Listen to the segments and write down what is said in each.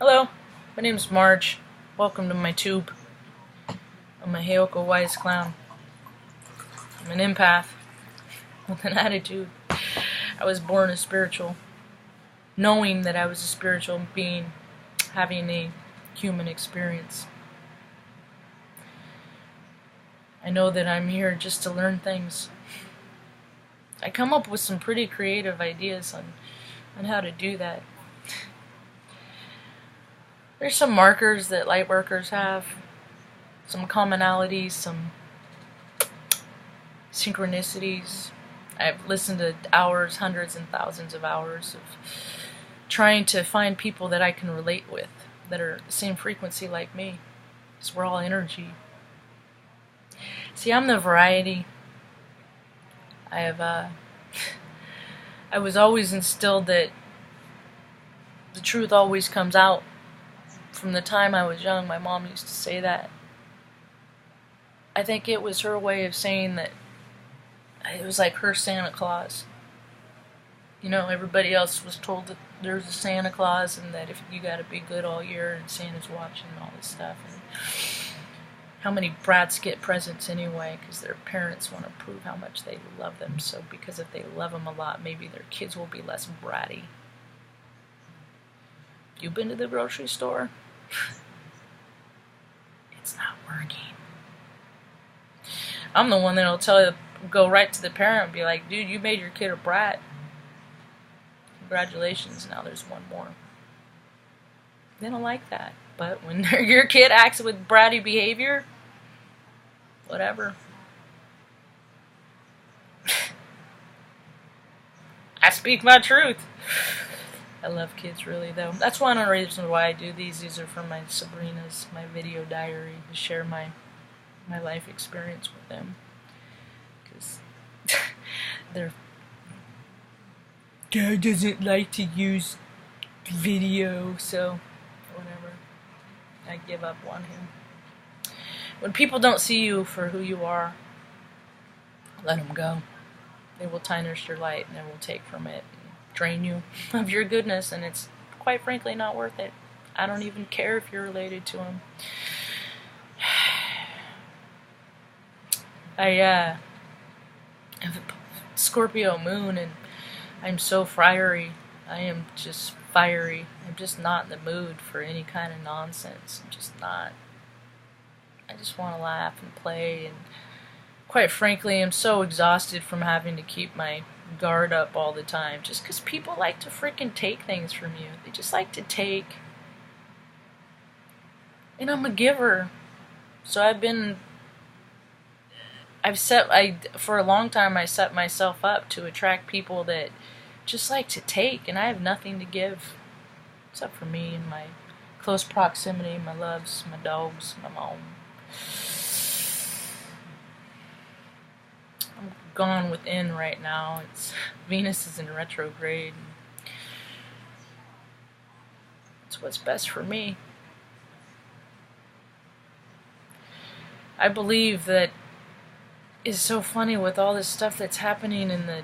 Hello, my name's Marge. Welcome to my tube. I'm a Heyoka Wise Clown. I'm an empath with an attitude. I was born a spiritual, knowing that I was a spiritual being, having a human experience. I know that I'm here just to learn things. I come up with some pretty creative ideas on how to do that. There's some markers that light workers have, some commonalities, some synchronicities. I've listened to hours, hundreds and thousands of hours of trying to find people that I can relate with, that are the same frequency like me, because we're all energy. See, I'm the variety. I was always instilled that the truth always comes out. From the time I was young, my mom used to say that. I think it was her way of saying that it was like her Santa Claus. You know, everybody else was told that there's a Santa Claus and that if you gotta be good all year and Santa's watching and all this stuff. And how many brats get presents anyway because their parents want to prove how much they love them. So because if they love them a lot, maybe their kids will be less bratty. You been to the grocery store? It's not working. I'm the one that'll tell you, go right to the parent and be like, dude, you made your kid a brat. Congratulations, now there's one more. They don't like that. But when your kid acts with bratty behavior, whatever. I speak my truth. I love kids, really, though. That's one of the reasons why I do these. These are for my Sabrinas, my video diary, to share my life experience with them. Because their dad doesn't like to use video, so whatever. I give up on him. When people don't see you for who you are, let them go. They will tarnish your light and they will take from it. Drain you of your goodness, and it's quite frankly not worth it. I don't even care if you're related to him. I have a Scorpio moon, and I'm so fiery. I am just fiery. I'm just not in the mood for any kind of nonsense. I'm just not. I just want to laugh and play, and quite frankly, I'm so exhausted from having to keep my guard up all the time, just because people like to freaking take things from you. They just like to take. And I'm a giver. So for a long time I set myself up to attract people that just like to take, and I have nothing to give. Except for me and my close proximity, my loves, my dogs, my mom. I'm gone within right now. Venus is in retrograde. It's what's best for me. I believe that it's so funny with all this stuff that's happening in the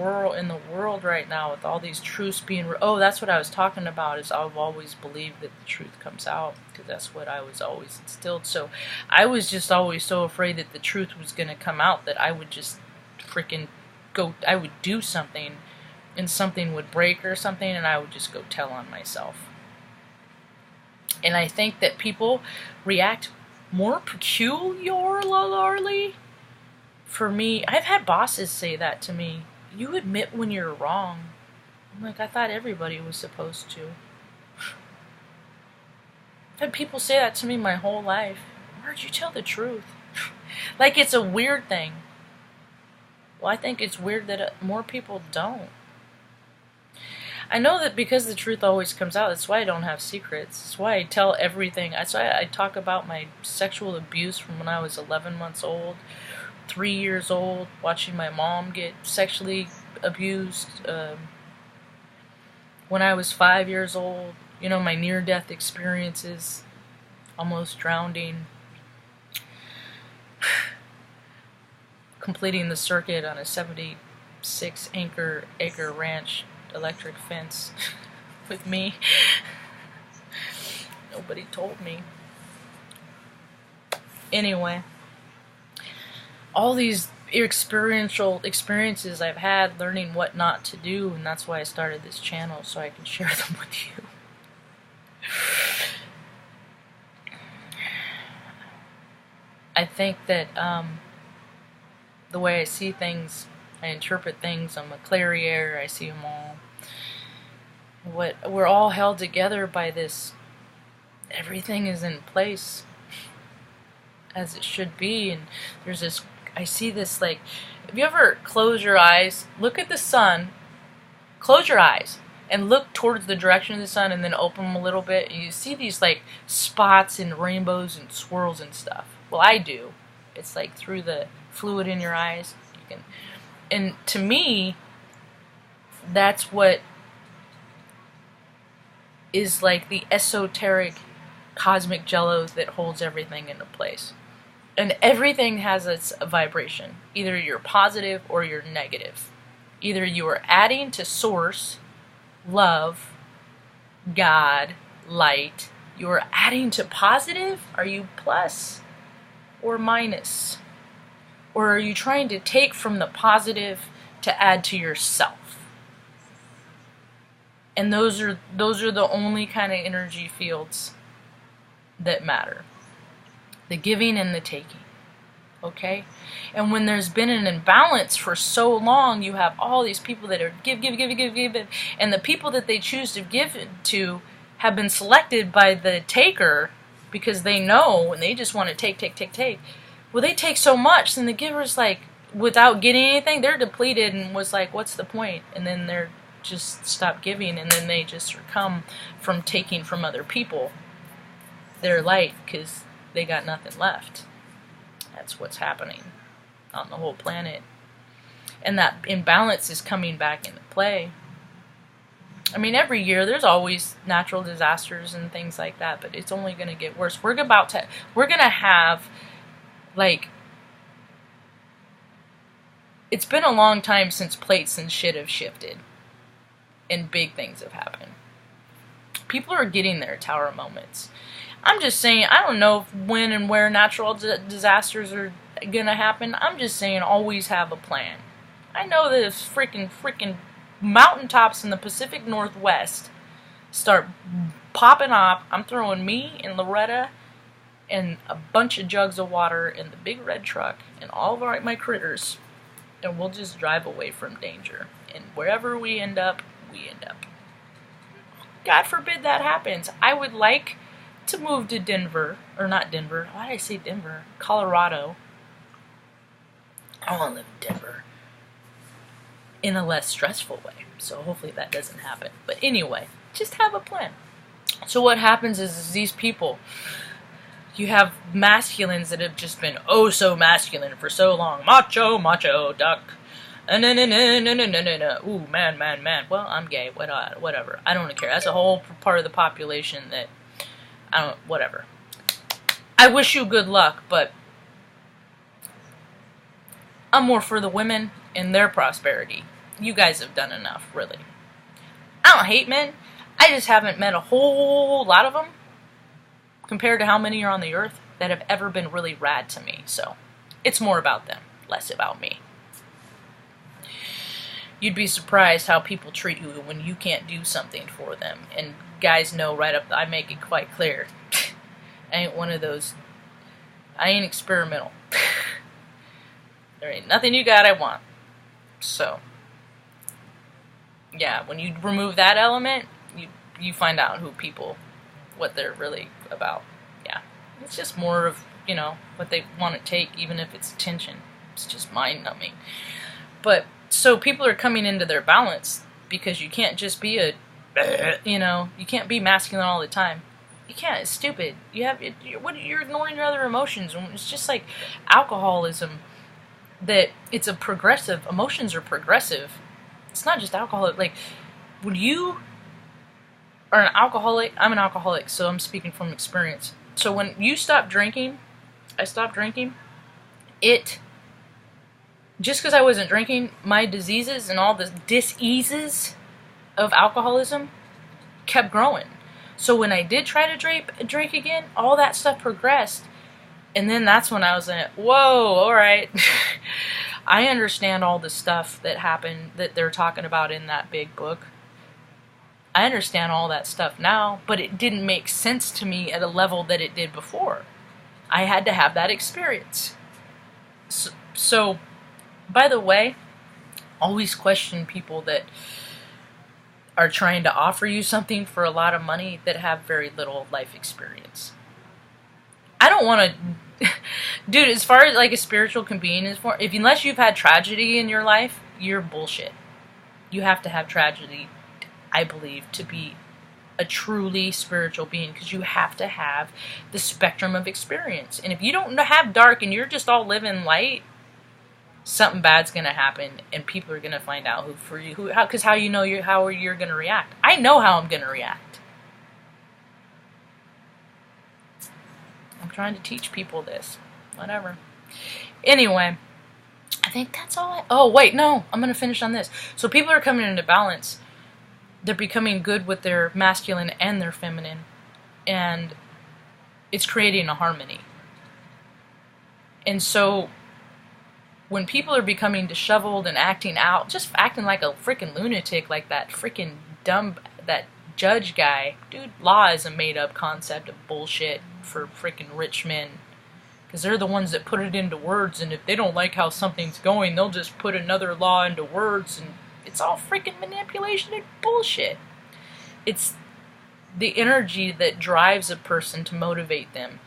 world right now, with all these truths being. Oh, that's what I was talking about. Is I've always believed that the truth comes out, because that's what I was always instilled. So I was just always so afraid that the truth was going to come out that I would just freaking go. I would do something, and something would break or something, and I would just go tell on myself. And I think that people react more peculiarly. For me, I've had bosses say that to me. You admit when you're wrong. I'm like, I thought everybody was supposed to. I've had people say that to me my whole life. Where'd you tell the truth? Like it's a weird thing. Well, I think it's weird that more people don't. I know that because the truth always comes out, that's why I don't have secrets. That's why I tell everything. That's why I talk about my sexual abuse from when I was 11 months old. 3 years old, watching my mom get sexually abused. When I was 5 years old, you know, my near-death experiences, almost drowning, completing the circuit on a 76-acre ranch electric fence with me. Nobody told me. Anyway, all these experiential experiences I've had learning what not to do, and that's why I started this channel, so I can share them with you. I think that the way I see things, I interpret things, I'm a clairier, I see them all. We're all held together by this, everything is in place as it should be, and there's this, I see this, like, if you ever close your eyes, look at the sun, close your eyes, and look towards the direction of the sun, and then open them a little bit, and you see these, like, spots and rainbows and swirls and stuff. Well, I do. It's like through the fluid in your eyes. You can, and to me, that's what is like the esoteric cosmic jello that holds everything into place. And everything has its vibration. Either you're positive or you're negative. Either you are adding to source, love, God, light. You are adding to positive. Are you plus or minus? Or are you trying to take from the positive to add to yourself? And those are the only kind of energy fields that matter. The giving and the taking. Okay? And when there's been an imbalance for so long, you have all these people that are give, and the people that they choose to give to have been selected by the taker because they know and they just want to take. Well, they take so much, and the giver's like, without getting anything, they're depleted and was like, what's the point? And then they're just stop giving, and then they just succumb from taking from other people their light because they got nothing left. That's what's happening on the whole planet. And that imbalance is coming back into play. I mean, every year there's always natural disasters and things like that, but it's only going to get worse. We're going to have, like, it's been a long time since plates and shit have shifted and big things have happened. People are getting their tower moments. I'm just saying, I don't know when and where natural disasters are going to happen. I'm just saying, always have a plan. I know that if freaking mountaintops in the Pacific Northwest start popping off, I'm throwing me and Loretta and a bunch of jugs of water in the big red truck and all of my critters, and we'll just drive away from danger. And wherever we end up, we end up. God forbid that happens. I would like to move to Denver, or not Denver, why did I say Denver? Colorado. I want to live in Denver in a less stressful way, so hopefully that doesn't happen. But anyway, just have a plan. So what happens is these people, you have masculines that have just been oh so masculine for so long. Macho, duck. No. Ooh, man. Well, I'm gay. Whatever. I don't care. That's a whole part of the population that whatever. I wish you good luck, but I'm more for the women and their prosperity. You guys have done enough, really. I don't hate men. I just haven't met a whole lot of them compared to how many are on the earth that have ever been really rad to me. So it's more about them, less about me. You'd be surprised how people treat you when you can't do something for them. And guys know right up, I make it quite clear. I ain't one of those, I ain't experimental. There ain't nothing you got I want. So, yeah, when you remove that element, you find out who people, what they're really about. Yeah, it's just more of, what they want to take, even if it's attention. It's just mind-numbing. But, so people are coming into their balance because you can't just be you can't be masculine all the time. You can't. It's stupid. You're ignoring your other emotions. It's just like alcoholism. That it's a progressive. Emotions are progressive. It's not just alcohol. Like when you are an alcoholic, I'm an alcoholic, so I'm speaking from experience. So when you stop drinking, I stopped drinking. Just because I wasn't drinking, my diseases and all the diseases of alcoholism kept growing. So when I did try to drink again, all that stuff progressed. And then that's when I was like, whoa, alright. I understand all the stuff that happened that they're talking about in that big book. I understand all that stuff now, but it didn't make sense to me at a level that it did before. I had to have that experience. So by the way, always question people that are trying to offer you something for a lot of money that have very little life experience. I don't want to... Dude, as far as like a spiritual being is for, unless you've had tragedy in your life, you're bullshit. You have to have tragedy, I believe, to be a truly spiritual being, because you have to have the spectrum of experience. And if you don't have dark and you're just all living light, something bad's gonna happen, and people are gonna find out because how you know how you're gonna react. I know how I'm gonna react. I'm trying to teach people this. Whatever. Anyway, I think that's all oh, wait, no. I'm going to finish on this. So people are coming into balance. They're becoming good with their masculine and their feminine. And it's creating a harmony. And so when people are becoming disheveled and acting out, just acting like a freaking lunatic, like that freaking dumb, that judge guy. Dude, law is a made-up concept of bullshit for freaking rich men. Because they're the ones that put it into words, and if they don't like how something's going, they'll just put another law into words, and it's all freaking manipulation and bullshit. It's the energy that drives a person to motivate them,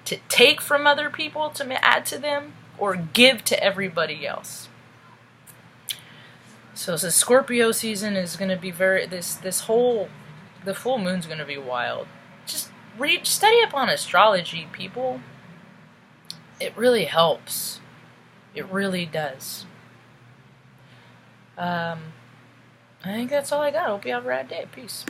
to take from other people to add to them, or give to everybody else. So the Scorpio season is going to be the full moon's going to be wild. Just study up on astrology, people. It really helps. It really does. I think that's all I got. Hope you have a rad day. Peace.